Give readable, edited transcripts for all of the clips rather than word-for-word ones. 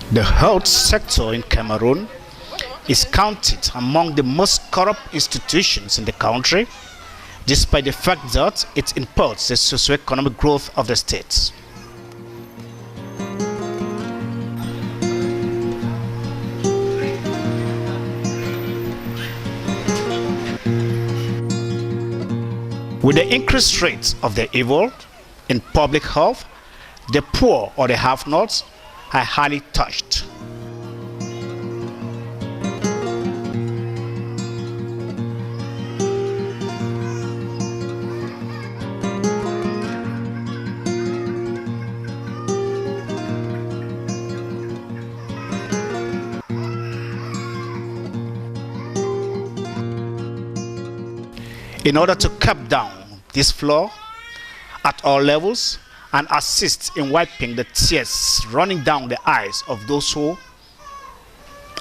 The health sector in Cameroon is counted among the most corrupt institutions in the country, despite the fact that it impacts the socio-economic growth of the state. With the increased rate of the evil in public health, the poor or the have-nots are highly touched. In order to cut down this flaw at all levels and assist in wiping the tears running down the eyes of those who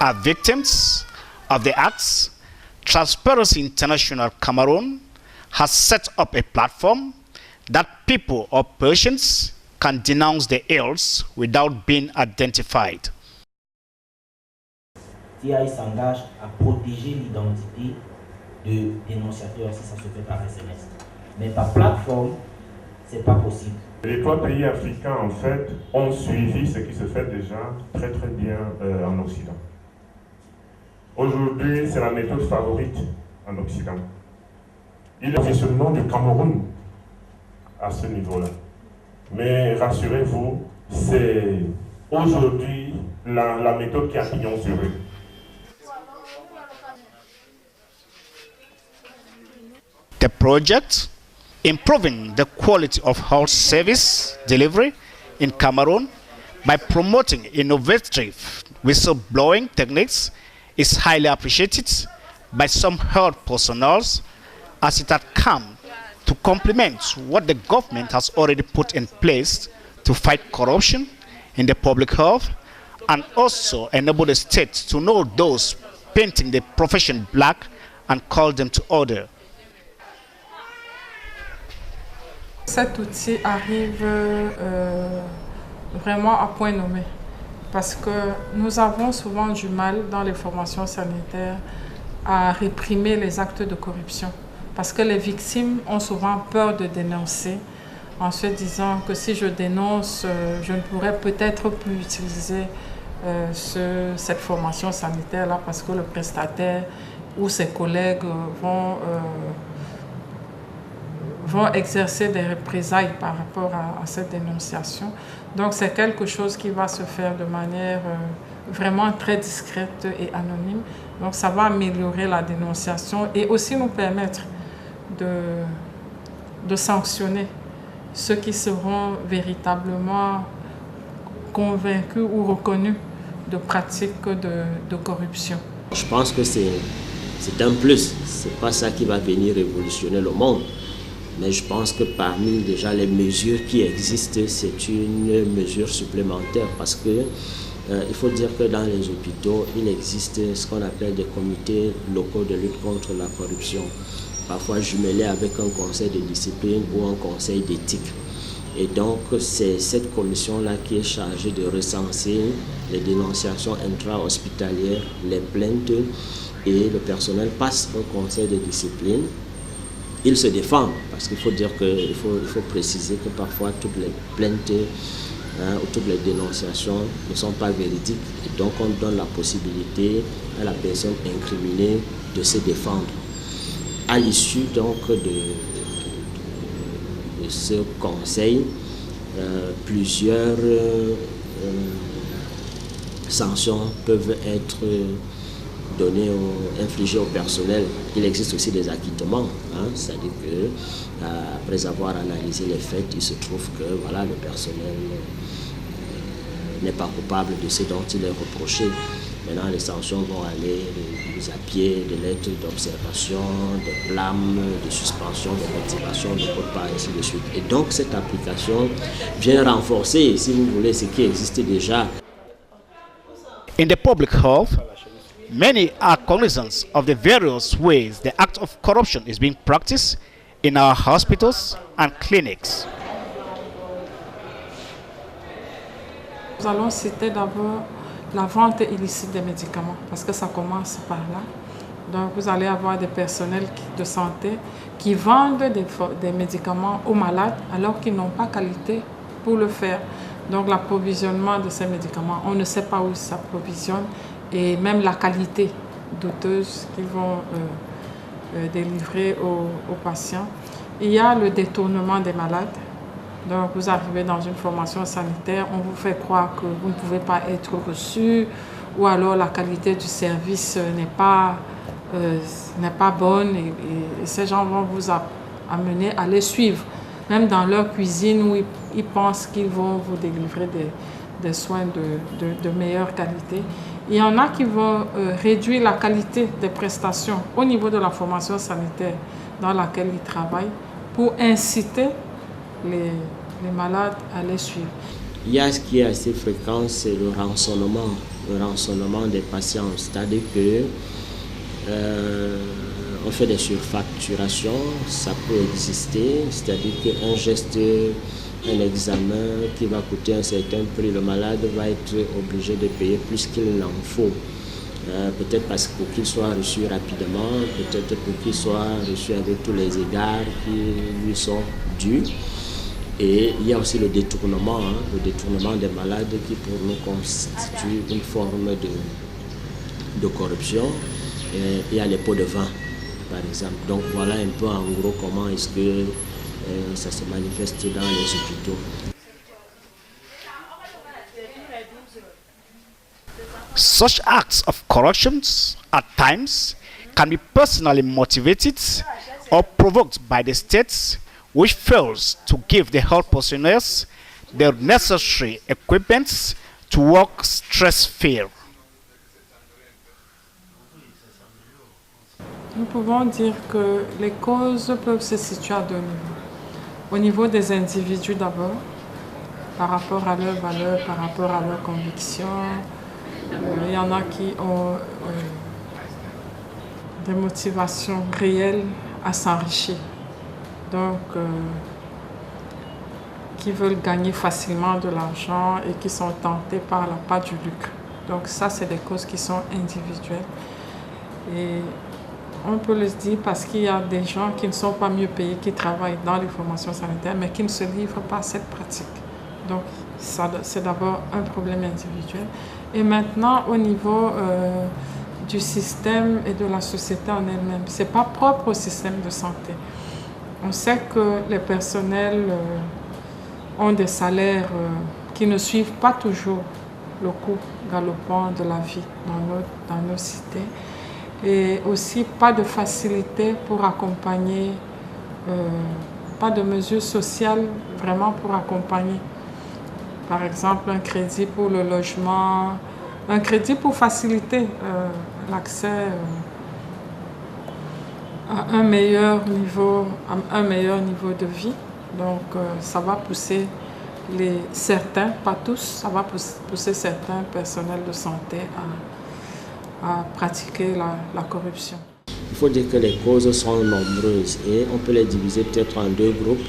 are victims of the acts, Transparency International Cameroon has set up a platform that people or patients can denounce the ills without being identified. TI s'engage à protéger l'identité de dénonciateurs si ça se fait par SMS. Mais par plateforme, c'est pas possible. Les trois pays africains, en fait, ont suivi ce qui se fait déjà très très bien en Occident. Aujourd'hui, c'est la méthode favorite en Occident. Il est le positionnement du Cameroun à ce niveau-là. Mais rassurez-vous, c'est aujourd'hui la méthode qui a pignon sur eux. The project, improving the quality of health service delivery in Cameroon by promoting innovative whistleblowing techniques, is highly appreciated by some health personnel, as it had come to complement what the government has already put in place to fight corruption in the public health, and also enable the state to know those painting the profession black and call them to order. Cet outil arrive vraiment à point nommé parce que nous avons souvent du mal dans les formations sanitaires à réprimer les actes de corruption parce que les victimes ont souvent peur de dénoncer en se disant que si je dénonce, je ne pourrais peut-être plus utiliser cette formation sanitaire-là parce que le prestataire ou ses collègues vont exercer des représailles par rapport à cette dénonciation. Donc c'est quelque chose qui va se faire de manière vraiment très discrète et anonyme. Donc ça va améliorer la dénonciation et aussi nous permettre de sanctionner ceux qui seront véritablement convaincus ou reconnus de pratiques de corruption. Je pense que c'est un plus, c'est pas ça qui va venir révolutionner le monde. Mais je pense que parmi déjà les mesures qui existent, c'est une mesure supplémentaire parce que il faut dire que dans les hôpitaux, il existe ce qu'on appelle des comités locaux de lutte contre la corruption, parfois jumelés avec un conseil de discipline ou un conseil d'éthique. Et donc c'est cette commission-là qui est chargée de recenser les dénonciations intra-hospitalières, les plaintes, et le personnel passe au conseil de discipline. Ils se défendent, parce qu'il faut dire il faut préciser que parfois toutes les plaintes ou toutes les dénonciations ne sont pas véridiques. Et donc on donne la possibilité à la personne incriminée de se défendre. À l'issue donc de ce conseil, plusieurs sanctions peuvent être données infligées au personnel. Il existe aussi des acquittements, c'est-à-dire que après avoir analysé les faits, il se trouve que voilà, le personnel n'est pas coupable de ce dont il est reproché. Maintenant, les sanctions vont aller de mise à pied, de lettres d'observation, de blâmes, de suspension, de motivation, de code part, ainsi de suite. Et donc, cette application vient renforcer, si vous voulez, ce qui existait déjà. In the public health, many are cognizant of the various ways the act of corruption is being practiced in our hospitals and clinics. Nous allons citer d'abord la vente illicite des médicaments, parce que ça commence par là. Donc, vous allez avoir des personnels de santé qui vendent des médicaments aux malades alors qu'ils n'ont pas qualité pour le faire. Donc, l'approvisionnement de ces médicaments, on ne sait pas où ils s'approvisionnent et même la qualité douteuse qu'ils vont délivrer aux patients. Il y a le détournement des malades. Donc, vous arrivez dans une formation sanitaire, on vous fait croire que vous ne pouvez pas être reçu ou alors la qualité du service n'est pas bonne et ces gens vont vous amener à les suivre, même dans leur cuisine où ils pensent qu'ils vont vous délivrer des soins de meilleure qualité. Il y en a qui vont réduire la qualité des prestations au niveau de la formation sanitaire dans laquelle ils travaillent pour inciter les malades à les suivre. Il y a ce qui est assez fréquent, c'est le rançonnement des patients. C'est-à-dire que on fait des surfacturations, ça peut exister, c'est-à-dire qu'un geste, un examen qui va coûter un certain prix, le malade va être obligé de payer plus qu'il n'en faut. Peut-être parce que pour qu'il soit reçu rapidement, peut-être pour qu'il soit reçu avec tous les égards qui lui sont dus. Et il y a aussi le détournement des malades qui pour nous constitue une forme de corruption. Il y a les pots de vin, par exemple. Donc voilà un peu en gros comment est-ce que ça se manifeste dans les hôpitaux. Such acts of corruptions at times can be personally motivated or provoked by the state, which fails to give the health personnel the necessary equipment to work stress-free. Nous pouvons dire que les causes peuvent se situer à deux niveaux. Au niveau des individus d'abord, par rapport à leurs valeurs, par rapport à leurs convictions. Il y en a qui ont des motivations réelles à s'enrichir. Donc, qui veulent gagner facilement de l'argent et qui sont tentés par la part du lucre. Donc ça, c'est des causes qui sont individuelles. Et on peut le dire parce qu'il y a des gens qui ne sont pas mieux payés, qui travaillent dans les formations sanitaires, mais qui ne se livrent pas à cette pratique. Donc, c'est d'abord un problème individuel. Et maintenant, au niveau du système et de la société en elle-même, ce n'est pas propre au système de santé. On sait que les personnels ont des salaires qui ne suivent pas toujours le coût galopant de la vie dans nos cités. Et aussi pas de facilité pour accompagner, pas de mesures sociales vraiment pour accompagner. Par exemple, un crédit pour le logement, un crédit pour faciliter l'accès à un meilleur niveau de vie. Donc, ça va pousser certains, pas tous, ça va pousser certains personnels de santé à pratiquer la corruption. Il faut dire que les causes sont nombreuses et on peut les diviser peut-être en deux groupes.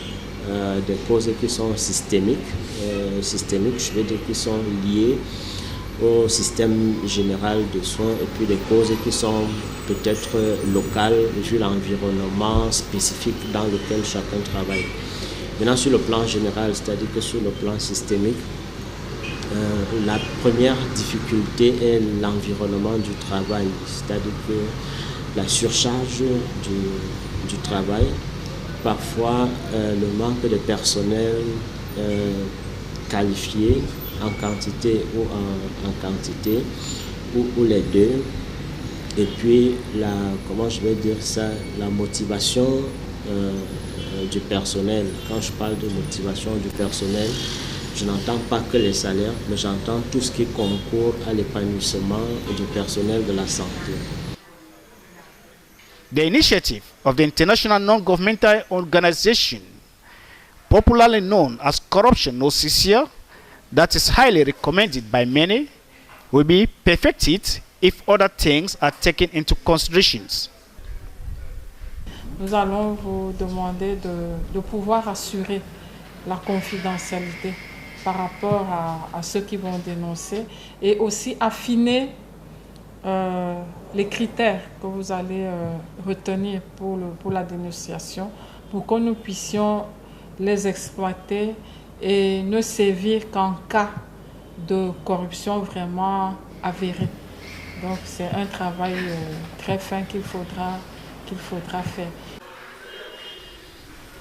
Des causes qui sont systémiques, je veux dire qui sont liées au système général de soins, et puis des causes qui sont peut-être locales vu l'environnement spécifique dans lequel chacun travaille. Maintenant sur le plan général, c'est-à-dire que sur le plan systémique, la première difficulté est l'environnement du travail, c'est-à-dire que la surcharge du travail, parfois le manque de personnel qualifié en quantité ou en quantité, ou les deux. Et puis, la motivation du personnel. Quand je parle de motivation du personnel, je n'entends pas que les salaires, mais j'entends tout ce qui concourt à l'épanouissement du personnel de la santé. The initiative of the International Non-Governmental Organization, popularly known as Corruption No Cessation, that is highly recommended by many, will be perfected if other things are taken into consideration. Nous allons vous demander de pouvoir assurer la confidentialité par rapport à ceux qui vont dénoncer et aussi affiner les critères que vous allez retenir pour la dénonciation pour que nous puissions les exploiter et ne servir qu'en cas de corruption vraiment avérée. Donc c'est un travail très fin qu'il faudra faire.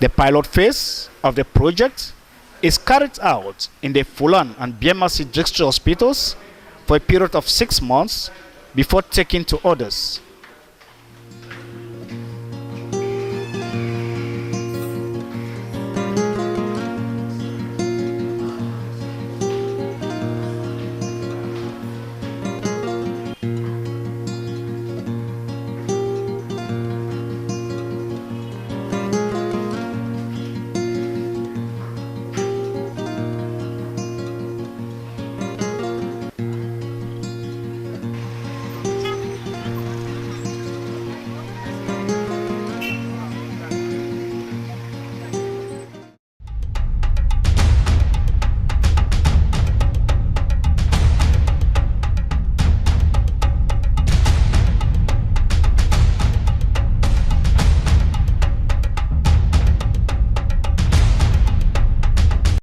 The pilot phase of the project is carried out in the Fulan and BMRC district hospitals for a period of 6 months before taking to others.